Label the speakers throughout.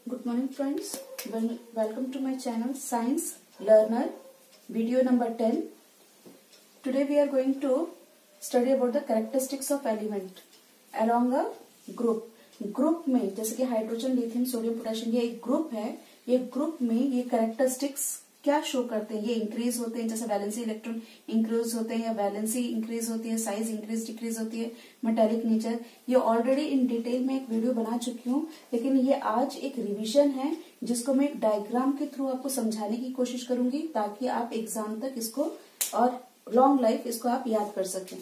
Speaker 1: Good morning friends, welcome to my channel Science Learner, video number 10. Today we are going to study about the characteristics of element along a group. Group में जैसे कि hydrogen, lithium, sodium, potassium, ये एक group है. ये group में ये characteristics क्या शो करते हैं? ये इंक्रीज होते हैं, जैसे वैलेंसी इलेक्ट्रॉन इंक्रीज होते हैं या वैलेंसी इंक्रीज होती है, साइज इंक्रीज डिक्रीज होती है, मेटालिक नेचर. ये ऑलरेडी इन डिटेल में एक वीडियो बना चुकी हूँ, लेकिन ये आज एक रिवीजन है जिसको मैं एक डायग्राम के थ्रू आपको समझाने की कोशिश करूंगी ताकि आप एग्जाम तक इसको और लॉन्ग लाइफ इसको आप याद कर सकें.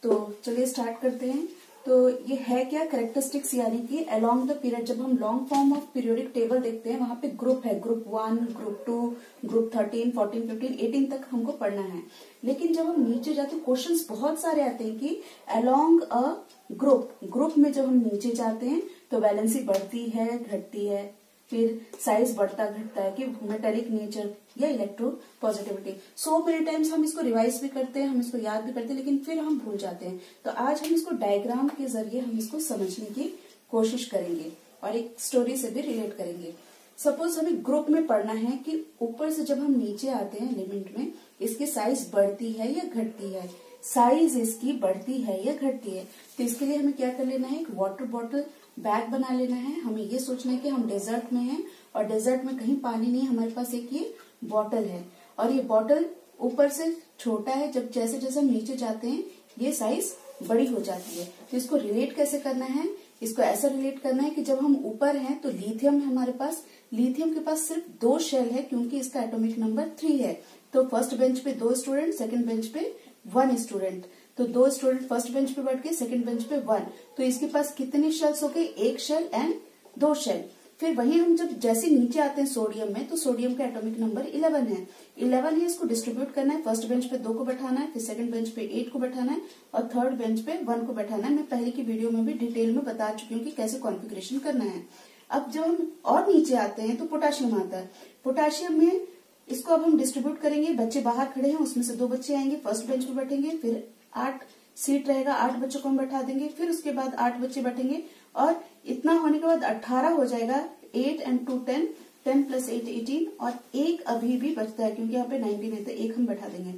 Speaker 1: तो चलिए स्टार्ट करते हैं. तो ये है क्या? कैरेक्टरिस्टिक्स, यानी कि अलोंग द पीरियड. जब हम long form of periodic table देखते हैं वहां पे ग्रुप है, ग्रुप 1, ग्रुप 2, ग्रुप 13, 14, 15, 18 तक हमको पढ़ना है. लेकिन जब हम नीचे जाते हैं क्वेश्चंस बहुत सारे आते हैं कि अलोंग अ ग्रुप में जब हम नीचे जाते हैं तो वैलेंसी बढ़ती है, घटती है, फिर साइज बढ़ता घटता है, कि मेटेलिक नेचर या electro positivity. So many times हम इसको रिवाइज भी करते हैं, हम इसको याद भी करते हैं, लेकिन फिर हम भूल जाते हैं. तो आज हम इसको डायग्राम के जरिए हम इसको समझने की कोशिश करेंगे और एक स्टोरी से भी रिलेट करेंगे. सपोज हमें ग्रुप में पढ़ना है कि ऊपर से जब हम नीचे आते हैं एलिमेंट में, इसकी साइज बढ़ती है या घटती है, साइज इसकी बढ़ती है या घटती है. तो इसके लिए हमें क्या कर लेना है? एक वाटर बॉटल बैग बना लेना है. हमें ये सोचना है कि हम डेजर्ट में हैं और डेजर्ट में कहीं पानी नहीं, हमारे पास एक ये बॉटल है और ये बॉटल ऊपर से छोटा है. जब जैसे जैसे हम नीचे जाते हैं ये साइज बड़ी हो जाती है. तो इसको रिलेट कैसे करना है? इसको ऐसा रिलेट करना है कि जब हम ऊपर हैं तो लिथियम है हमारे पास. लिथियम के पास सिर्फ 2 शेल है क्योंकि इसका एटॉमिक नंबर 3 है. तो फर्स्ट बेंच पे 2 स्टूडेंट, सेकंड बेंच पे 1 स्टूडेंट. तो 2 स्टूडेंट फर्स्ट बेंच पे बैठ गए, सेकंड बेंच पे 1. तो इसके पास कितने शेल्स हो गए? 1 शेल एंड 2 शेल. फिर वही हम जब जैसे नीचे आते हैं सोडियम में, तो सोडियम का एटॉमिक नंबर 11 है. 11 है, इसको डिस्ट्रीब्यूट करना है. फर्स्ट बेंच पे 2 को बैठाना है, फिर सेकंड बेंच पे 8 को बैठाना है और थर्ड बेंच पे 1 को बैठाना है. मैं पहले की वीडियो में भी डिटेल में बता चुकी हूँ कि कैसे कॉन्फ़िगरेशन करना है. अब जब हम और नीचे आते हैं तो पोटेशियम आता है. पोटेशियम में इसको अब हम डिस्ट्रीब्यूट करेंगे. बच्चे बाहर खड़े हैं, उसमें से 2 बच्चे आएंगे, फर्स्ट बेंच पे बैठेंगे, फिर 8 सीट रहेगा, 8 बच्चों को हम बैठा देंगे, फिर उसके बाद 8 बच्चे बैठेंगे और इतना होने के बाद 18 हो जाएगा. 8 and 2 10, 10 plus 8 18 और 1 अभी भी बचता है क्योंकि यहाँ पे 19 है तो 1 हम बैठा देंगे.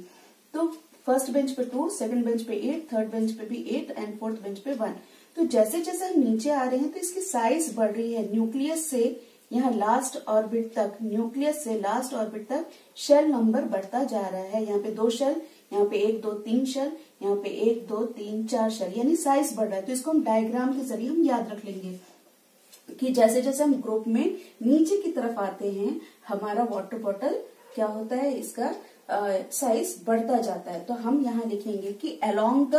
Speaker 1: तो फर्स्ट बेंच पे 2, सेकंड बेंच पे 8, थर्ड बेंच पे भी 8 एंड फोर्थ बेंच पे 1. तो जैसे जैसे हम नीचे आ रहे हैं तो इसकी साइज बढ़ रही है. न्यूक्लियस से यहाँ लास्ट ऑर्बिट तक, न्यूक्लियस से लास्ट ऑर्बिट तक शेल नंबर बढ़ता जा रहा है. यहाँ पे 2 शेल, यहाँ पे 1 2 3 शेल, यहाँ पे 1 2 3 4 शेल, यानी साइज बढ़ रहा है. तो इसको हम डायग्राम के जरिए हम याद रख लेंगे कि जैसे जैसे हम ग्रुप में नीचे की तरफ आते हैं हमारा वाटर बॉटल क्या होता है, इसका साइज बढ़ता जाता है. तो हम यहाँ लिखेंगे कि अलोंग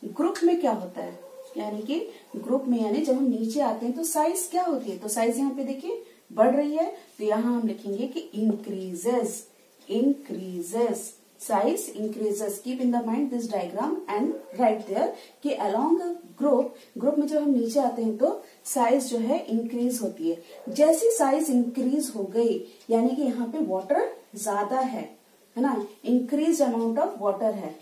Speaker 1: ग्रुप में क्या होता है, यानी कि ग्रुप में यानी जब हम नीचे आते हैं तो साइज क्या होती है? तो साइज यहाँ पे देखिए बढ़ रही है. तो यहाँ हम लिखेंगे कि increases size increases. Keep in the mind this diagram and write there कि along a ग्रुप में जब हम नीचे आते हैं तो साइज जो है इंक्रीज होती है. जैसी साइज इंक्रीज हो गई यानी कि यहाँ पे वाटर ज्यादा है ना, इंक्रीज अमाउंट ऑफ वाटर है,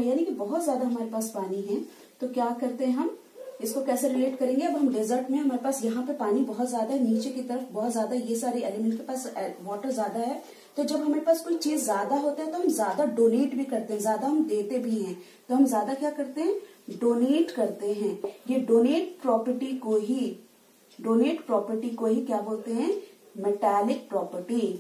Speaker 1: यानी कि बहुत ज्यादा हमारे पास पानी है. तो क्या करते हैं हम इसको कैसे रिलेट करेंगे? अब हम डेजर्ट में, हमारे पास यहाँ पे पानी बहुत ज्यादा है, नीचे की तरफ बहुत ज्यादा, ये सारे एलिमेंट के पास वाटर ज्यादा है. तो जब हमारे पास कोई चीज ज्यादा होता है तो हम ज्यादा डोनेट भी करते हैं, ज्यादा हम देते भी हैं. तो हम ज्यादा क्या करते हैं? डोनेट करते हैं. ये डोनेट प्रॉपर्टी को ही क्या बोलते हैं? मेटालिक प्रॉपर्टी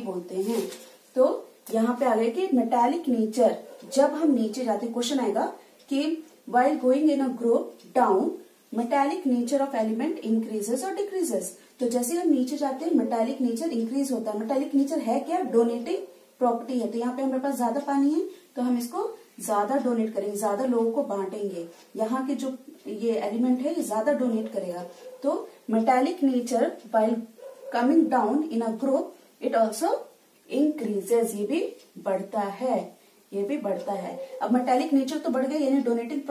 Speaker 1: बोलते हैं. तो यहाँ पे आ गया कि मेटालिक नेचर. जब हम नीचे जाते, क्वेश्चन आएगा कि while going in a group down metallic nature of element increases और डिक्रीजेस. तो जैसे हम नीचे जाते हैं मेटालिक नेचर इंक्रीज होता है. मेटालिक नेचर है क्या? डोनेटिंग प्रॉपर्टी है. तो यहाँ पे हमारे पास ज्यादा पानी है तो हम इसको ज्यादा डोनेट करेंगे, ज्यादा लोगों को बांटेंगे. यहाँ के जो ये एलिमेंट है ये ज्यादा डोनेट करेगा. तो metallic nature while coming down in a group it also increases. ये भी बढ़ता है. अब मेटालिक नेचर तो बढ़ गई यानी डोनेटिंग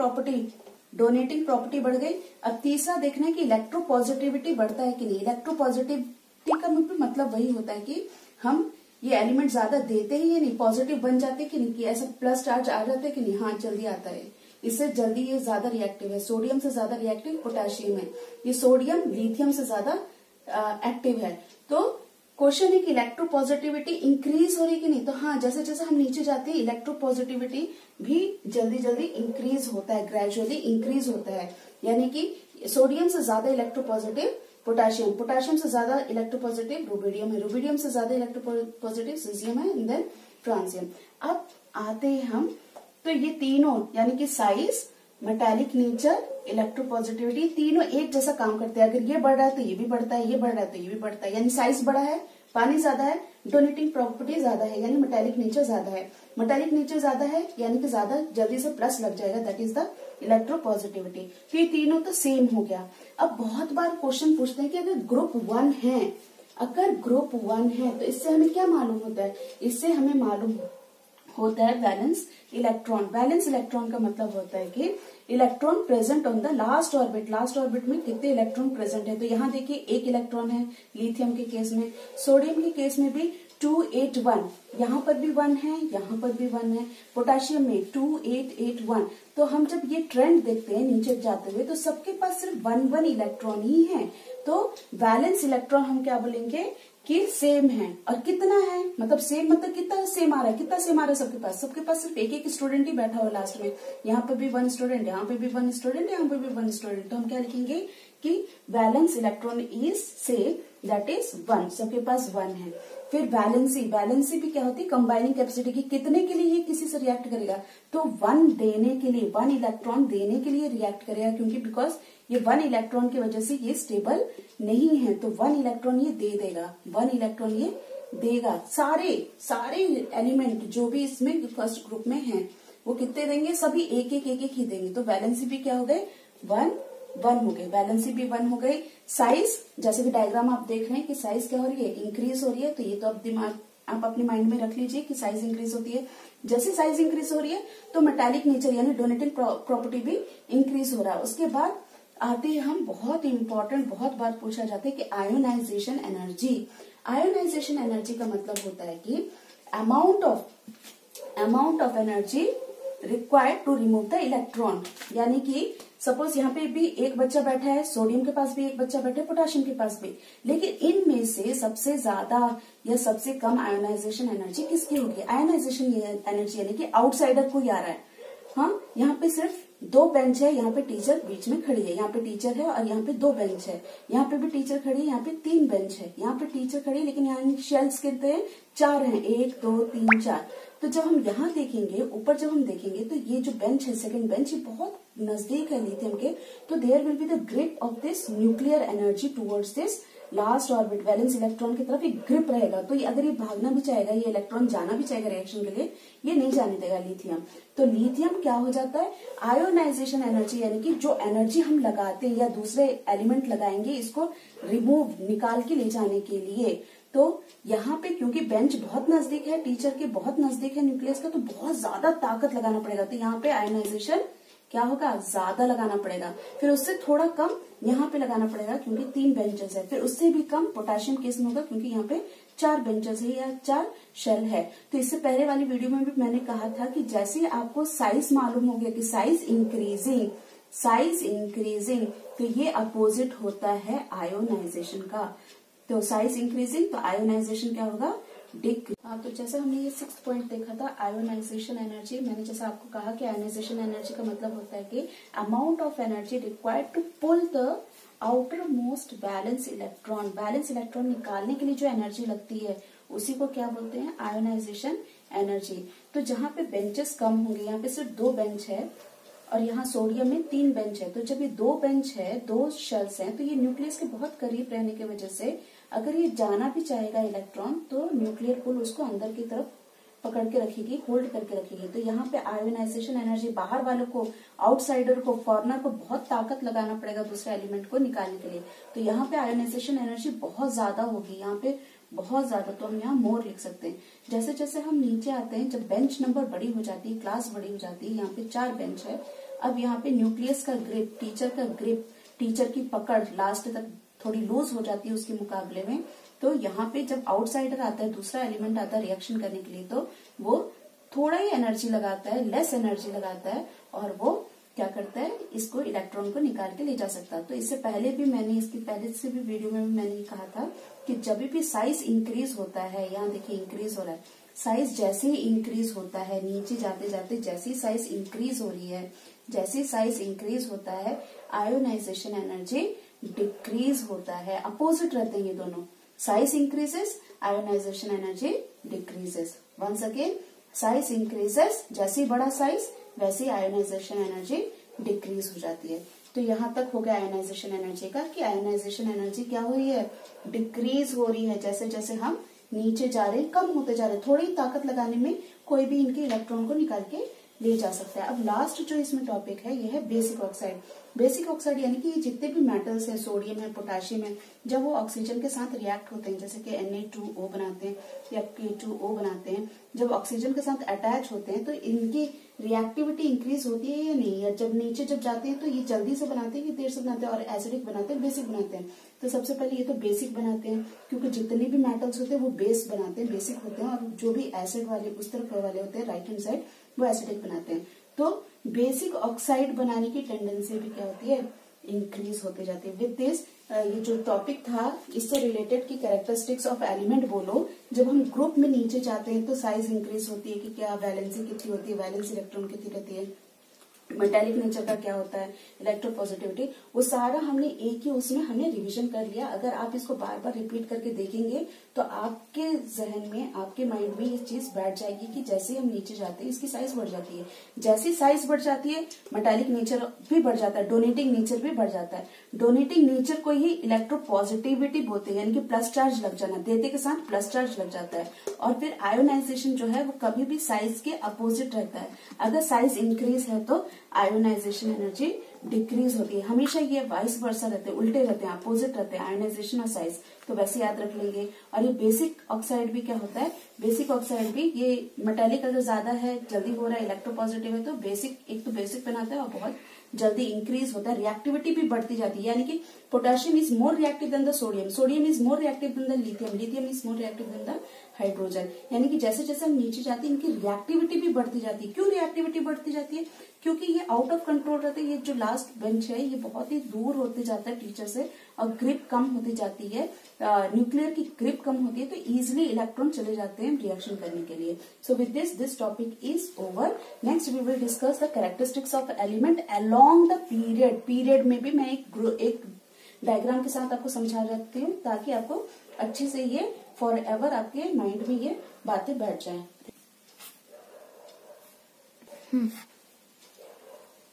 Speaker 1: प्रॉपर्टी बढ़ गई. अब तीसरा देखना है कि इलेक्ट्रोपॉजिटिविटी बढ़ता है कि नहीं. इलेक्ट्रोपॉजिटिविटी का मतलब वही होता है कि हम ये एलिमेंट ज्यादा देते हैं या नहीं, पॉजिटिव बन जाते कि नहीं, कि ऐसा प्लस चार्ज आ जाता है कि नहीं, हाँ जल्दी आता है, इससे जल्दी ये ज्यादा रिएक्टिव है, सोडियम से ज्यादा रिएक्टिव पोटेशियम है, ये सोडियम लिथियम से ज्यादा एक्टिव है। तो क्वेश्चन है कि इलेक्ट्रोपॉजिटिविटी इंक्रीज हो रही कि नहीं, तो हाँ जैसे जैसे हम नीचे जाते हैं इलेक्ट्रोपॉजिटिविटी भी जल्दी जल्दी इंक्रीज होता है, ग्रेजुअली इंक्रीज होता है, यानी कि सोडियम से ज्यादा इलेक्ट्रोपॉजिटिव पोटेशियम, पोटेशियम से ज्यादा इलेक्ट्रोपॉजिटिव रुबिडियम है, रुबिडियम से ज्यादा इलेक्ट्रोपॉजिटिव सीजियम है, एंड देन फ्रांसियम। अब आते हैं हम, तो ये तीनों यानी कि साइज, मेटालिक नेचर, इलेक्ट्रोपॉजिटिविटी, तीनों एक जैसा काम करते हैं। अगर ये बढ़ रहा है तो ये भी बढ़ता है, ये बढ़ रहा है तो ये भी बढ़ता है, यानी साइज बड़ा है, पानी ज्यादा है, डोनेटिंग प्रॉपर्टी ज्यादा है, यानी मेटालिक नेचर ज्यादा है, मेटालिक नेचर ज्यादा है यानी कि ज्यादा जल्दी से प्लस लग जाएगा, दैट इज द इलेक्ट्रोपॉजिटिविटी। तो ये तीनों तो सेम हो गया। अब बहुत बार क्वेश्चन पूछते हैं कि अगर ग्रुप 1 है, अगर ग्रुप 1 है तो इससे हमें क्या मालूम होता है, इससे हमें मालूम होता है वैलेंस इलेक्ट्रॉन। वैलेंस इलेक्ट्रॉन का मतलब होता है कि electron present on the last orbit, last orbit में कितने इलेक्ट्रॉन प्रेजेंट है। तो यहाँ देखिए एक इलेक्ट्रॉन है लिथियम के केस में, सोडियम के केस में भी 281, यहाँ पर भी 1 है, यहाँ पर भी 1 है, पोटेशियम में 2881। तो हम जब ये ट्रेंड देखते हैं नीचे जाते हुए तो सबके पास सिर्फ 1 इलेक्ट्रॉन ही है। तो वैलेंस इलेक्ट्रॉन हम क्या बोलेंगे कि सेम है। और कितना है, मतलब सेम मतलब कितना सेम आ रहा है, कितना सेम आ रहा है सबके पास सिर्फ एक स्टूडेंट ही बैठा हुआ लास्ट में, यहाँ पे भी 1 स्टूडेंट, यहाँ पे भी 1 स्टूडेंट, यहाँ पे भी 1 स्टूडेंट। तो हम क्या लिखेंगे कि valence electron is same, that is 1, सबके पास 1 है। फिर वैलेंसी, वैलेंसी भी क्या होती है, कंबाइनिंग कैपेसिटी की, कितने के लिए ये किसी से रिएक्ट करेगा, तो 1 देने के लिए, 1 इलेक्ट्रॉन देने के लिए रिएक्ट करेगा, क्योंकि बिकॉज ये 1 इलेक्ट्रॉन की वजह से ये स्टेबल नहीं है, तो 1 इलेक्ट्रॉन ये दे देगा, 1 इलेक्ट्रॉन ये देगा। सारे एलिमेंट जो भी इसमें फर्स्ट ग्रुप में हैं वो कितने देंगे, सभी एक एक ही देंगे। तो वैलेंसी भी क्या हो गए, 1 हो गए, वैलेंसी भी 1 हो गई। साइज, जैसे कि डायग्राम आप देख रहे हैं कि साइज क्या हो रही है, इंक्रीज हो रही है। तो ये तो आप अपने माइंड में रख लीजिए कि साइज इंक्रीज होती है। जैसे साइज इंक्रीज हो रही है तो मेटालिक नेचर यानी डोनेटिंग प्रॉपर्टी भी इंक्रीज हो रहा है। उसके बाद आते हैं हम, बहुत इंपॉर्टेंट, बहुत बार पूछा जाता है कि आयोनाइजेशन एनर्जी। आयोनाइजेशन एनर्जी का मतलब होता है कि amount of energy required to remove the electron. यानी कि सपोज यहाँ पे भी एक बच्चा बैठा है, सोडियम के पास भी एक बच्चा बैठा है, पोटेशियम के पास भी, लेकिन इनमें से सबसे ज्यादा या सबसे कम आयोनाइजेशन एनर्जी किसकी होगी। आयोनाइजेशन एनर्जी यानी कि आउटसाइडर को ही आ रहा है। हाँ, यहाँ पे सिर्फ 2 बेंच है, यहाँ पे टीचर बीच में खड़ी है, यहाँ पे टीचर है और यहाँ पे 2 बेंच है, यहाँ पे भी टीचर खड़ी है, यहाँ पे 3 बेंच है, यहाँ पे टीचर खड़ी है, लेकिन यहाँ शेल्स कितने हैं, 4 हैं, 1 2 3 4। तो जब हम यहाँ देखेंगे, ऊपर जब हम देखेंगे तो ये जो बेंच है, सेकंड बेंच, ये बहुत नजदीक है लिथियम के, तो there will be the grip of this nuclear energy towards this last orbit. Valence electron की तरफ एक ग्रिप रहेगा। तो ये अगर ये भागना भी चाहेगा, ये इलेक्ट्रॉन जाना भी चाहेगा रिएक्शन के लिए, ये नहीं जाने देगा लिथियम। तो लिथियम क्या हो जाता है, आयोनाइजेशन एनर्जी यानी कि जो एनर्जी हम लगाते हैं या दूसरे एलिमेंट लगाएंगे इसको रिमूव, निकाल के ले जाने के लिए। तो यहाँ पे क्योंकि बेंच बहुत नजदीक है, टीचर के बहुत नजदीक है न्यूक्लियस का, तो बहुत ज्यादा ताकत लगाना पड़ेगा। तो यहाँ पे आयोनाइजेशन क्या होगा, ज्यादा लगाना पड़ेगा। फिर उससे थोड़ा कम यहाँ पे लगाना पड़ेगा क्योंकि 3 बेंचेस है। फिर उससे भी कम पोटेशियम केस में होगा क्योंकि यहाँ पे 4 बेंचेस है या 4 शेल है। तो इससे पहले वाली वीडियो में भी मैंने कहा था कि जैसे आपको साइज मालूम हो गया कि साइज इंक्रीजिंग, तो ये अपोजिट होता है आयोनाइजेशन का। तो साइज इंक्रीजिंग, तो आयोनाइजेशन क्या होगा, तो जैसे हमने ये 6th पॉइंट देखा था आयोनाइजेशन एनर्जी। मैंने जैसा आपको कहा कि आयोनाइजेशन एनर्जी का मतलब होता है कि amount of energy required to pull the outermost valence electron. Valence electron निकालने के लिए जो एनर्जी लगती है उसी को क्या बोलते हैं, आयोनाइजेशन एनर्जी। तो जहाँ पे बेंचेस कम होंगे, यहाँ पे सिर्फ 2 बेंच है और यहाँ सोडियम में 3 बेंच है। तो जब ये 2 बेंच है, 2 शेल्स हैं, तो ये न्यूक्लियस के बहुत करीब रहने की वजह से अगर ये जाना भी चाहेगा इलेक्ट्रॉन तो न्यूक्लियर पुल उसको अंदर की तरफ पकड़ के रखेगी, होल्ड करके रखेगी। तो यहाँ पे आयोनाइजेशन एनर्जी, बाहर वालों को, आउटसाइडर को, फॉरनर को बहुत ताकत लगाना पड़ेगा दूसरे एलिमेंट को निकालने के लिए। तो यहाँ पे आयोनाइजेशन एनर्जी बहुत ज्यादा होगी, यहाँ पे बहुत ज्यादा। तो हम यहाँ मोर लिख सकते हैं। जैसे जैसे हम नीचे आते हैं, जब बेंच नंबर बड़ी हो जाती है, क्लास बड़ी हो जाती है, यहाँ पे 4 बेंच है। अब यहाँ पे न्यूक्लियस का ग्रिप, टीचर की पकड़ लास्ट तक थोड़ी लूज हो जाती है उसके मुकाबले में। तो यहाँ पे जब आउटसाइडर आता है, दूसरा एलिमेंट आता है रिएक्शन करने के लिए, तो वो थोड़ा ही एनर्जी लगाता है, लेस एनर्जी लगाता है, और वो क्या करता है, इसको इलेक्ट्रॉन को निकाल के ले जा सकता है। तो इससे पहले भी मैंने, इसकी पहले से भी वीडियो में मैंने कहा था कि जब भी साइज इंक्रीज होता है, यहाँ देखिए इंक्रीज हो रहा है, साइज जैसे ही इंक्रीज होता है, नीचे जाते जाते जैसी साइज इंक्रीज हो रही है, जैसी साइज इंक्रीज होता है, आयोनाइजेशन एनर्जी डिक्रीज होता है। अपोजिट रहते हैं ये दोनों, size increases, ionization energy decreases. Once again, size increases, जैसे बड़ा साइज वैसे आयोनाइजेशन एनर्जी डिक्रीज हो जाती है। तो यहाँ तक हो गया आयोनाइजेशन एनर्जी का, कि आयोनाइजेशन एनर्जी क्या हो रही है, डिक्रीज हो रही है। जैसे जैसे हम नीचे जा रहे हैं, कम होते जा रहे हैं, थोड़ी ताकत लगाने में कोई भी इनके इलेक्ट्रॉन को निकाल के ले जा सकता है। अब लास्ट जो इसमें टॉपिक है, यह है बेसिक ऑक्साइड। बेसिक ऑक्साइड यानी कि जितने भी मेटल्स हैं, सोडियम है, पोटेशियम है, जब वो ऑक्सीजन के साथ रिएक्ट होते हैं, जैसे कि Na2O बनाते हैं या K2O बनाते हैं, जब ऑक्सीजन के साथ अटैच होते हैं तो इनकी रिएक्टिविटी इंक्रीज होती है या नहीं, या जब नीचे जब जाते हैं तो ये जल्दी से बनाते हैं कि देर से बनाते हैं, और एसिडिक बनाते हैं, बेसिक बनाते हैं। तो सबसे पहले ये तो बेसिक बनाते हैं, क्योंकि जितने भी मेटल्स होते हैं वो बेस बनाते हैं, बेसिक होते हैं, और जो भी एसिड वाले उस तरफ वाले होते हैं राइट हैंड साइड, वो एसिडिक बनाते हैं। तो बेसिक ऑक्साइड बनाने की टेंडेंसी भी क्या होती है, इंक्रीज होती जाती है। विद दिस, ये जो टॉपिक था इससे रिलेटेड की कैरेक्टरिस्टिक्स ऑफ एलिमेंट बोलो, जब हम ग्रुप में नीचे जाते हैं तो साइज इंक्रीज होती है कि क्या वैलेंसी कितनी होती है, वैलेंस इलेक्ट्रॉन कितनी रहती है, मेटालिक नेचर का क्या होता है, इलेक्ट्रोपॉजिटिविटी, वो सारा हमने एक ही उसमें हमने रिवीजन कर लिया। अगर आप इसको बार बार रिपीट करके देखेंगे तो आपके जहन में, आपके माइंड में ये चीज बैठ जाएगी कि जैसे हम नीचे जाते हैं इसकी साइज बढ़ जाती है, जैसी साइज बढ़ जाती है मेटालिक नेचर भी बढ़ जाता है, डोनेटिंग नेचर भी बढ़ जाता है। डोनेटिंग नेचर को ही इलेक्ट्रोपॉजिटिविटी बोलते हैं, यानी कि प्लस चार्ज लग जाना, देते के साथ प्लस चार्ज लग जाता है। और फिर आयोनाइजेशन जो है वो कभी भी साइज के अपोजिट रहता है। अगर साइज इंक्रीज है तो आयोनाइजेशन एनर्जी डिक्रीज होती है। हमेशा ये वाइस वर्सा रहते हैं, उल्टे रहते हैं, अपोजिट रहते हैं, आयोनाइजेशन और साइज। तो वैसे याद रख लेंगे। और ये बेसिक ऑक्साइड भी क्या होता है, बेसिक ऑक्साइड भी ये मेटालिक अगर ज्यादा है, जल्दी हो रहा है, इलेक्ट्रोपॉजिटिव है, तो बेसिक, एक तो बेसिक बनाता है और बहुत जल्दी इंक्रीज होता है, रिएक्टिविटी भी बढ़ती जाती है। यानी कि potassium is more reactive than the sodium, sodium is more reactive than the lithium, lithium is more reactive than the hydrogen. यानी कि जैसे जैसे हम नीचे जाते हैं इनकी रिएक्टिविटी भी बढ़ती जाती है। क्यों रिएक्टिविटी बढ़ती जाती है, क्योंकि ये आउट ऑफ कंट्रोल रहते हैं। ये जो लास्ट बेंच है ये बहुत ही दूर होते जाता है टीचर से, और ग्रिप कम होती जाती है, न्यूक्लियर की ग्रिप कम होती है, तो इजिली इलेक्ट्रॉन चले जाते हैं रिएक्शन करने के लिए। So with this topic is over. Next we will discuss the characteristics of element along the period. Period में भी मैं एक डायग्राम के साथ आपको समझा रखती हूँ, ताकि आपको अच्छे से ये फॉर एवर आपके माइंड में ये बातें बैठ जाए।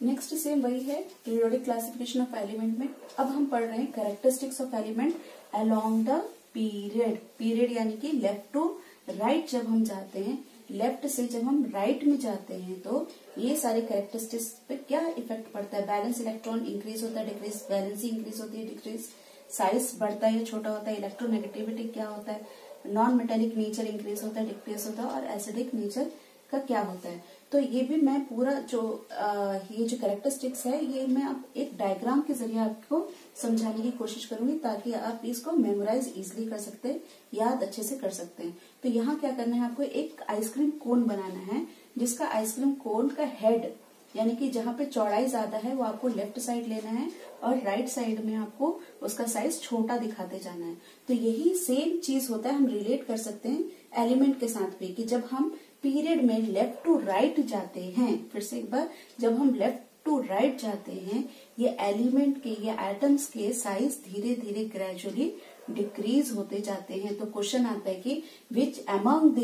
Speaker 1: नेक्स्ट सेम वही है, पीरियोडिक क्लासिफिकेशन ऑफ एलिमेंट में। अब हम पढ़ रहे हैं characteristics of element along the period. Period यानी कि लेफ्ट टू राइट जब हम जाते हैं, लेफ्ट से जब हम राइट में जाते हैं, तो ये सारे कैरेक्टरिस्टिक्स पे क्या इफेक्ट पड़ता है। बैलेंस इलेक्ट्रॉन इंक्रीज होता है, डिक्रीज, बैलेंसी इंक्रीज होती है, डिक्रीज, साइज बढ़ता है या छोटा होता है, इलेक्ट्रोनेगेटिविटी क्या होता है, नॉन मेटेलिक नेचर इंक्रीज होता है, डिक्रीज होता है, और एसिडिक नेचर का क्या होता है। तो ये भी मैं पूरा ये जो कैरेक्टरिस्टिक्स है ये मैं अब एक डायग्राम के जरिए आपको समझाने की कोशिश करूंगी, ताकि आप इसको मेमोराइज इजिली कर सकते हैं, याद अच्छे से कर सकते हैं। तो यहाँ क्या करना है, आपको एक आइसक्रीम कोन बनाना है, जिसका आइसक्रीम कोन का हेड यानी कि जहाँ पे चौड़ाई ज्यादा है वो आपको लेफ्ट साइड लेना है, और राइट साइड में आपको उसका साइज छोटा दिखाते जाना है। तो यही सेम चीज होता है, हम रिलेट कर सकते हैं एलिमेंट के साथ भी, कि जब हम पीरियड में लेफ्ट टू राइट जाते हैं, फिर से एक बार, जब हम लेफ्ट टू राइट जाते हैं, ये एलिमेंट के, ये एटम्स के साइज धीरे धीरे ग्रेजुअली डिक्रीज होते जाते हैं। तो क्वेश्चन आता है कि विच अमंग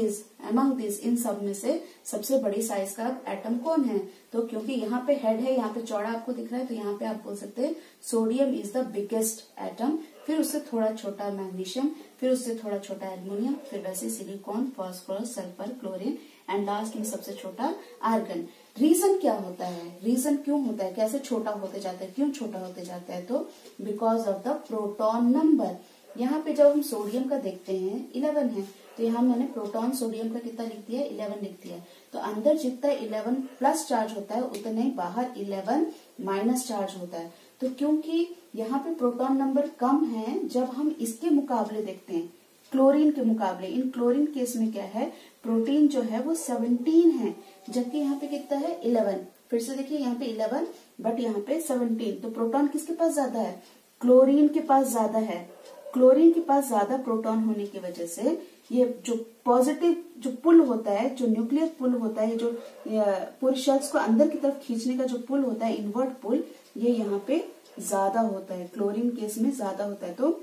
Speaker 1: दिस इन सब में से सबसे बड़ी साइज का एटम कौन है। तो क्योंकि यहाँ पे हेड है, यहाँ पे चौड़ा आपको दिख रहा है, तो यहाँ पे आप बोल सकते हैं sodium is the biggest atom, फिर उससे थोड़ा छोटा मैग्नीशियम, फिर उससे थोड़ा छोटा एल्युमिनियम, फिर वैसे silicon, phosphorus, sulphur, chlorine, and last में सबसे छोटा आर्गन। रीजन क्या होता है, रीजन क्यों होता है, कैसे छोटा होते जाता है, क्यों छोटा होते जाता है, तो because of the proton number. यहाँ पे जब हम सोडियम का देखते हैं 11 है, तो यहाँ मैंने प्रोटॉन सोडियम का कितना लिख दिया, 11 लिख दिया। तो अंदर जितना 11 प्लस चार्ज होता है उतने बाहर 11 माइनस चार्ज होता है। तो क्योंकि यहाँ पे प्रोटॉन नंबर कम है, जब हम इसके मुकाबले देखते हैं क्लोरीन के मुकाबले। इन क्लोरीन केस में क्या है, प्रोटीन जो है वो 17 है, जबकि यहाँ पे कितना है 11। फिर से देखिए यहाँ पे 11 बट यहाँ पे 17। तो प्रोटॉन किसके पास ज्यादा है, क्लोरीन के पास ज्यादा है। क्लोरीन के पास ज्यादा प्रोटॉन होने की वजह से ये जो पॉजिटिव जो पुल होता है, जो न्यूक्लियर पुल होता है, जो पूरी शेल्स को अंदर की तरफ खींचने का जो पुल होता है, इनवर्ट पुल, ये यहाँ पे ज्यादा होता है, क्लोरीन केस में ज्यादा होता है। तो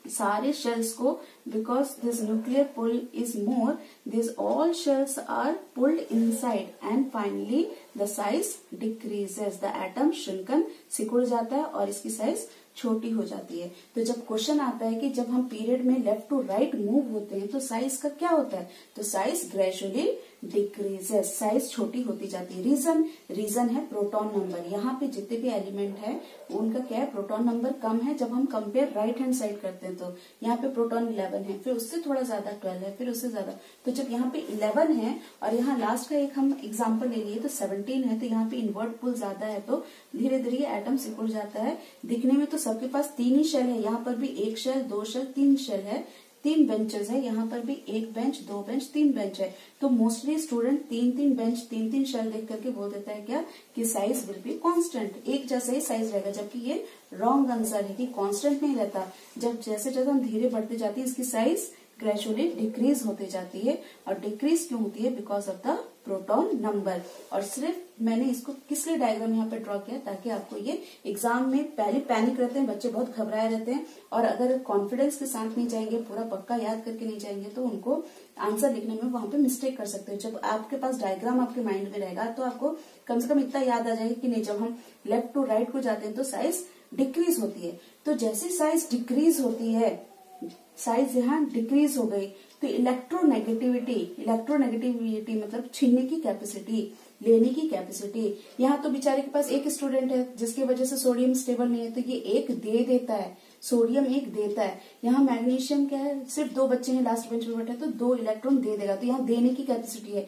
Speaker 1: सारे शेल्स को, because this nuclear pull is more, this all shells are pulled inside and finally the size decreases, the atom shrinking, सिकुड़ जाता है और इसकी साइज छोटी हो जाती है। तो जब क्वेश्चन आता है कि जब हम पीरियड में लेफ्ट टू राइट मूव होते हैं तो साइज का क्या होता है, तो साइज ग्रेजुअली डिक्रीजेस, साइज छोटी होती जाती है। रीजन है प्रोटॉन नंबर। यहाँ पे जितने भी एलिमेंट है उनका क्या है, प्रोटॉन नंबर कम है। जब हम कंपेयर राइट हैंड साइड करते हैं तो यहाँ पे प्रोटॉन 11 है, फिर उससे थोड़ा ज्यादा 12 है, फिर उससे ज्यादा। तो जब यहाँ पे 11 है और यहाँ लास्ट का एक हम एग्जाम्पल ले लिए तो 17 है, तो यहाँ पे इनवर्ट पुल ज्यादा है, तो धीरे धीरे एटम सिकुड़ जाता है। दिखने में तो सबके पास 3 ही शेल है, यहाँ पर भी 1 शेल, 2 शेल, 3 शेल है, 3 बेंचेस है, यहाँ पर भी 1 बेंच, 2 बेंच, 3 बेंच है। तो मोस्टली स्टूडेंट 3-3 बेंच, 3-3 शेल देख करके बोल देता है क्या, कि साइज विल बी कांस्टेंट, एक जैसा ही साइज रहेगा, जबकि ये रॉन्ग आंसर है कि कांस्टेंट नहीं रहता। जब जैसे जैसे हम धीरे बढ़ते जाते हैं इसकी साइज ग्रेजुअली डिक्रीज होती जाती है। और डिक्रीज क्यों होती है, because of the proton number. और सिर्फ मैंने इसको किस लिए डायग्राम यहाँ पे ड्रॉ किया, ताकि आपको ये एग्जाम में पहले पैनिक रहते हैं बच्चे, बहुत घबराए रहते हैं, और अगर कॉन्फिडेंस के साथ नहीं जाएंगे, पूरा पक्का याद करके नहीं जाएंगे, तो उनको आंसर लिखने में वहां पे मिस्टेक कर सकते हैं। जब आपके पास डायग्राम आपके माइंड में रहेगा तो आपको कम से कम इतना याद आ जाएगा कि नहीं, जब हम लेफ्ट टू राइट को जाते हैं तो साइज डिक्रीज होती है। तो जैसे साइज डिक्रीज होती है, साइज यहाँ डिक्रीज हो गई, तो इलेक्ट्रोनेगेटिविटी मतलब छीनने की कैपेसिटी, लेने की कैपेसिटी। यहाँ तो बेचारे के पास एक स्टूडेंट है जिसकी वजह से सोडियम स्टेबल नहीं है, तो ये 1 दे देता है, सोडियम 1 देता है। यहाँ मैग्नीशियम क्या है, सिर्फ 2 बच्चे हैं लास्ट बेंच पे बैठे, तो 2 इलेक्ट्रॉन दे देगा, तो यहाँ देने की कैपेसिटी है,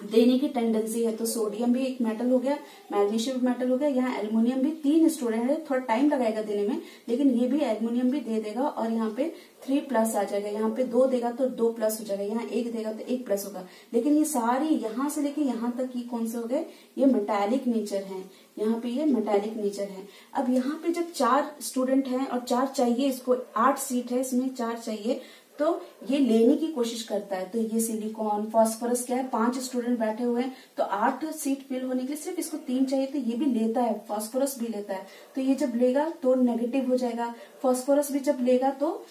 Speaker 1: देने की टेंडेंसी है। तो सोडियम भी एक मेटल हो गया, मैग्नीशियम भी मेटल हो गया, यहाँ एल्युमिनियम भी 3 स्टूडेंट है, थोड़ा टाइम लगाएगा देने में, लेकिन ये भी एल्युमिनियम भी दे देगा, और यहाँ पे 3+ आ जाएगा। यहाँ पे 2 देगा तो 2+ हो जाएगा, यहाँ 1 देगा तो 1+ होगा। लेकिन ये सारी यहाँ से लेके यहाँ तक ये कौन से हो गए, ये मेटालिक नेचर है, यहाँ पे ये मेटालिक नेचर है। अब यहाँ पे जब 4 स्टूडेंट हैं और 4 चाहिए इसको, 8 सीट है इसमें, 4 चाहिए, तो ये लेने की कोशिश करता है। तो ये सिलिकॉन, फास्फोरस क्या है, 5 स्टूडेंट बैठे हुए हैं, तो 8 सीट फिल होने के लिए सिर्फ इसको 3 चाहिए, तो ये भी लेता है, फास्फोरस भी लेता है। तो ये जब लेगा तो नेगेटिव हो जाएगा, फास्फोरस भी जब लेगा तो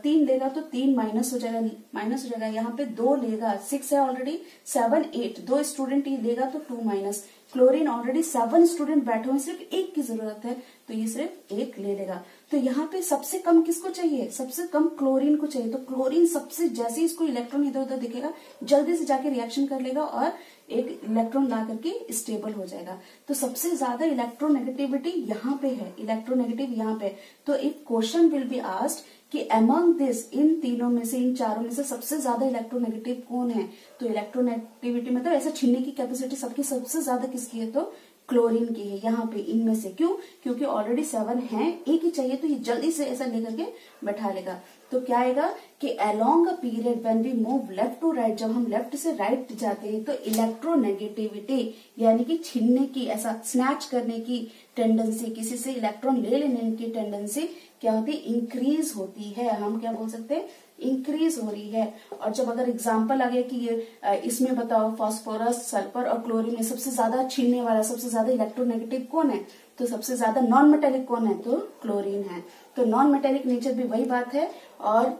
Speaker 1: 3 लेगा तो 3 माइनस हो जाएगा। यहाँ पे 2 लेगा, 6 है ऑलरेडी, 7, 8, 2 स्टूडेंट ये लेगा तो 2 माइनस। क्लोरीन ऑलरेडी 7 स्टूडेंट बैठे हुए, सिर्फ 1 की जरूरत है, तो ये सिर्फ 1 ले लेगा। तो यहाँ पे सबसे कम किसको चाहिए, सबसे कम क्लोरीन को चाहिए। तो क्लोरीन सबसे, जैसे इसको इलेक्ट्रॉन इधर उधर दिखेगा, जल्दी से जाके रिएक्शन कर लेगा और एक इलेक्ट्रॉन ला करके स्टेबल हो जाएगा। तो सबसे ज्यादा इलेक्ट्रोनेगेटिविटी यहाँ पे है, इलेक्ट्रोनेगेटिव यहाँ पे। तो एक क्वेश्चन विल बी आस्क्ड कि अमंग दिस, इन तीनों में से, इन चारों में से सबसे ज्यादा इलेक्ट्रोनेगेटिव कौन है। तो इलेक्ट्रोनेगेटिविटी मतलब ऐसा छीनने की कैपेसिटी सबकी सबसे ज्यादा किसकी है, तो क्लोरीन की है यहाँ पे, इनमें से। क्यों, क्योंकि ऑलरेडी 7 है, 1 ही चाहिए, तो ये जल्दी से ऐसा लेकर के बैठा लेगा। तो क्या आएगा कि along a period when we move left to right, जब हम लेफ्ट से राइट जाते हैं तो इलेक्ट्रोनेगेटिविटी यानी कि छीनने की, ऐसा स्नैच करने की टेंडेंसी, किसी से इलेक्ट्रॉन ले लेने की टेंडेंसी क्या होती है, इंक्रीज होती है। हम क्या बोल सकते हैं, इंक्रीज हो रही है। और जब अगर एग्जाम्पल आ गया कि ये इसमें बताओ फास्फोरस, सल्फर और क्लोरीन में सबसे ज्यादा छीनने वाला, सबसे ज्यादा इलेक्ट्रोनेगेटिव कौन है, तो सबसे ज्यादा नॉन मेटेलिक कौन है, तो क्लोरीन है। तो नॉन मेटेलिक नेचर भी वही बात है और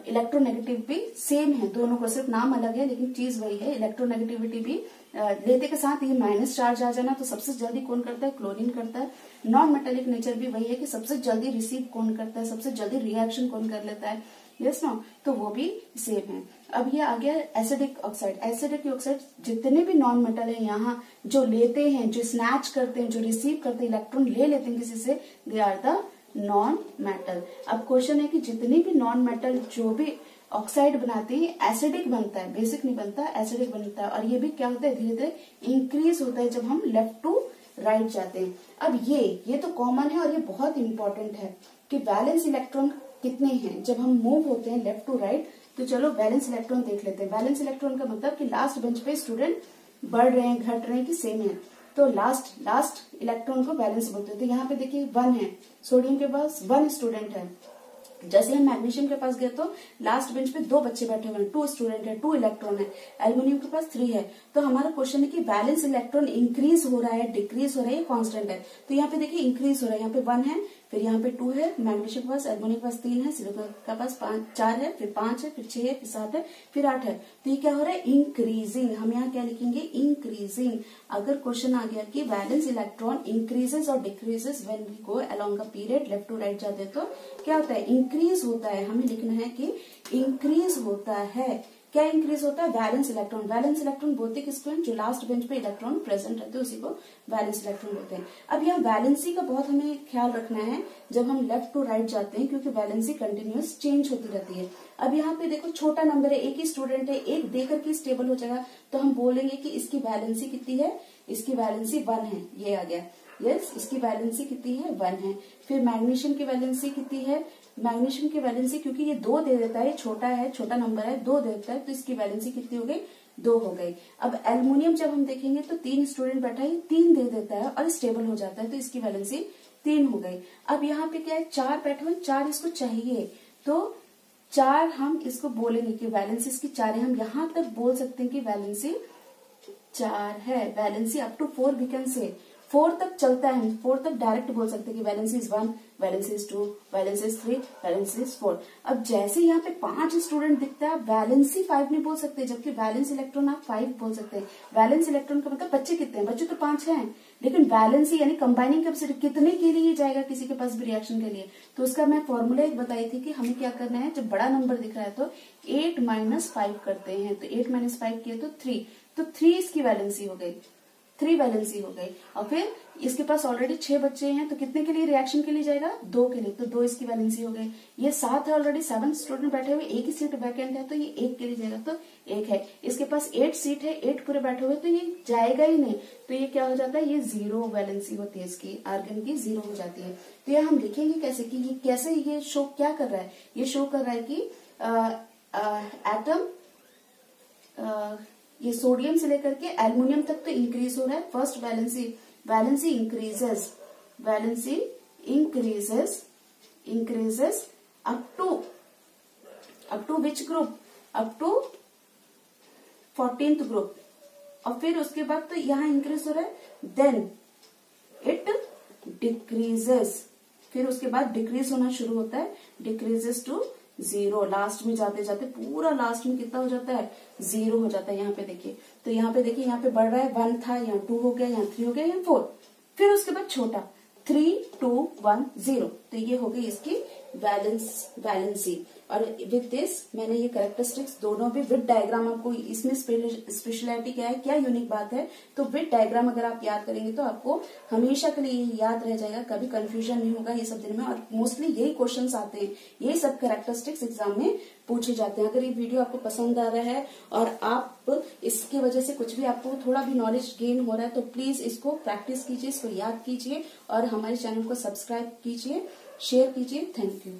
Speaker 1: इलेक्ट्रोनेगेटिव भी सेम है, दोनों को सिर्फ नाम अलग है लेकिन चीज वही है। इलेक्ट्रोनेगेटिविटी भी लेते के साथ ये माइनस चार्ज आ जाना, तो सबसे जल्दी कौन करता है, क्लोरीन करता है। नॉन मेटेलिक नेचर भी वही है कि सबसे जल्दी रिसीव कौन करता है, सबसे जल्दी रिएक्शन कौन कर लेता है, यस नो, तो वो भी सेम है। अब ये आ गया एसिडिक ऑक्साइड। एसिडिक ऑक्साइड जितने भी नॉन मेटल है यहाँ जो लेते हैं, जो स्नैच करते हैं, जो रिसीव करते हैं, इलेक्ट्रॉन ले लेते हैं किसी से, they are the non metal. अब क्वेश्चन है कि जितने भी नॉन मेटल जो भी ऑक्साइड बनाते हैं, एसिडिक बनता है, बेसिक नहीं बनता, एसिडिक बनता है। और ये भी क्या होता है, धीरे धीरे इंक्रीज होता है जब हम लेफ्ट टू राइट जाते हैं। अब ये तो कॉमन है और ये बहुत इंपॉर्टेंट है कि वैलेंस इलेक्ट्रॉन कितने हैं। जब हम मूव होते हैं लेफ्ट टू राइट तो चलो वैलेंस इलेक्ट्रॉन देख लेते हैं। वैलेंस इलेक्ट्रॉन का मतलब कि लास्ट बेंच पे स्टूडेंट बढ़ रहे हैं, घट रहे हैं कि सेम है, तो लास्ट इलेक्ट्रॉन को वैलेंस बोलते हैं। तो यहाँ पे देखिए 1 है, सोडियम के पास 1 स्टूडेंट है। जैसे हम मैग्नीशियम के पास गए तो लास्ट बेंच पे 2 बच्चे बैठे हुए हैं, 2 स्टूडेंट है, 2 इलेक्ट्रॉन है। एल्युमिनियम के पास 3 है। तो हमारा क्वेश्चन है कि वैलेंस इलेक्ट्रॉन इंक्रीज हो रहा है, डिक्रीज हो रहा है, कांस्टेंट है। तो यहाँ पे देखिए इंक्रीज हो रहा है, यहाँ पे 1 है, फिर यहाँ पे 2 है, मैग्नीशियम के पास, एल्युमिनियम के पास 3 है, सिलिकॉन के पास 4 है, फिर 5 है, फिर 6 है, फिर 7 है, फिर 8 है। तो ये क्या हो रहा है, इंक्रीजिंग। हम यहाँ क्या लिखेंगे, इंक्रीजिंग। अगर क्वेश्चन आ गया कि वैलेंस इलेक्ट्रॉन इंक्रीजेस और decreases when we go along a period, left to right जाते तो क्या होता है, इंक्रीज होता है। हमें लिखना है कि इंक्रीज होता है। क्या इंक्रीज होता है, वैलेंस इलेक्ट्रॉन। वैलेंस इलेक्ट्रॉन बोलते किसको हैं, जो लास्ट बेंच पे इलेक्ट्रॉन प्रेजेंट रहते हैं उसी को वैलेंस इलेक्ट्रॉन बोलते हैं। अब यहाँ वैलेंसी का बहुत हमें ख्याल रखना है जब हम लेफ्ट टू राइट जाते हैं, क्योंकि वैलेंसी कंटिन्यूअस चेंज होती रहती है। अब यहाँ पे देखो छोटा नंबर है, एक ही स्टूडेंट है, एक देकर के स्टेबल हो जाएगा, तो हम बोलेंगे कि इसकी वैलेंसी कितनी है, इसकी वैलेंसी 1 है। ये आ गया, यस, इसकी वैलेंसी कितनी है, 1 है। फिर मैग्नीशियम की वैलेंसी कितनी है, मैग्नीशियम की वैलेंसी क्योंकि ये 2 दे देता है, छोटा है, छोटा नंबर है, 2 दे देता है, तो इसकी वैलेंसी कितनी हो गई, 2 हो गई। अब एल्युमिनियम जब हम देखेंगे तो 3 स्टूडेंट बैठा है, 3 दे देता है और स्टेबल हो जाता है, तो इसकी वैलेंसी 3 हो गई। अब यहाँ पे क्या है, 4 बैठे हुए, 4 इसको चाहिए, तो 4 हम इसको बोलेंगे कि वैलेंसी इसकी 4 है। हम यहाँ तक बोल सकते हैं कि वैलेंसी 4 है। Valency up to 4 we can say, 4 तक चलता है, हम 4 तक डायरेक्ट बोल सकते हैं कि valency is 1, valency is 2, valency is 3, valency is 4। अब जैसे यहाँ पे 5 स्टूडेंट दिखता है, वैलेंसी 5 नहीं बोल सकते, जबकि वैलेंस इलेक्ट्रॉन आप 5 बोल सकते हैं। वैलेंस इलेक्ट्रॉन का मतलब बच्चे कितने हैं, बच्चे तो 5 हैं, लेकिन वैलेंसी यानी कंबाइनिंग कैपेसिटी कितने के लिए जाएगा किसी के पास भी रिएक्शन के लिए, तो उसका मैं फॉर्मूला एक बताई थी कि हमें क्या करना है, जब बड़ा नंबर दिख रहा है तो 8 - 5 करते हैं, तो 8 - 5 किए तो 3, तो 3 इसकी वैलेंसी हो गई, 3 वैलेंसी हो गई। और फिर इसके पास ऑलरेडी 6 बच्चे हैं, तो कितने के लिए रिएक्शन के लिए जाएगा, 2 के लिए, तो 2 इसकी वैलेंसी हो गई। ये 7 है, ऑलरेडी 7 स्टूडेंट बैठे हुए, एक ही सीट वैकेंट है, तो ये 1 के लिए जाएगा, तो 1 है। इसके पास 8 सीट है, 8 पूरे बैठे हुए, तो ये जाएगा ही नहीं, तो ये क्या हो जाता है, ये 0 वैलेंसी होती है, इसकी आर्गन की 0 हो जाती है। तो ये हम लिखेंगे कैसे कि ये कैसे, ये शो क्या कर रहा है, ये शो कर रहा है कि एटम ये सोडियम से लेकर के एल्युमिनियम तक तो इंक्रीज हो रहा है। First valency increases up to which group, up to 14th group, और फिर उसके बाद तो यहाँ इंक्रीज हो रहा है, देन इट डिक्रीजेस, फिर उसके बाद डिक्रीज होना शुरू होता है, डिक्रीजेस टू 0, लास्ट में जाते जाते पूरा लास्ट में कितना हो जाता है, 0 हो जाता है। यहाँ पे देखिए, तो यहाँ पे देखिए, यहाँ पे बढ़ रहा है, 1 था, यहाँ 2 हो गया, यहाँ 3 हो गया, यहाँ 4, फिर उसके बाद छोटा 3, 2, 1, 0, तो ये हो गई इसकी वैलेंसी। और विद दिस मैंने ये कैरेक्टरिस्टिक्स दोनों भी विद डायग्राम, आपको इसमें स्पेशलिटी क्या है, क्या यूनिक बात है, तो विद डायग्राम अगर आप याद करेंगे तो आपको हमेशा के लिए याद रह जाएगा, कभी कंफ्यूजन नहीं होगा ये सब दिन में। और मोस्टली यही क्वेश्चंस आते हैं, यही सब कैरेक्टरिस्टिक्स एग्जाम में पूछे जाते हैं। अगर ये वीडियो आपको पसंद आ रहा है और आप इसकी वजह से कुछ भी आपको थोड़ा भी नॉलेज गेन हो रहा है, तो प्लीज इसको प्रैक्टिस कीजिए, इसको याद कीजिए और हमारे चैनल को सब्सक्राइब कीजिए, शेयर कीजिए। Thank you.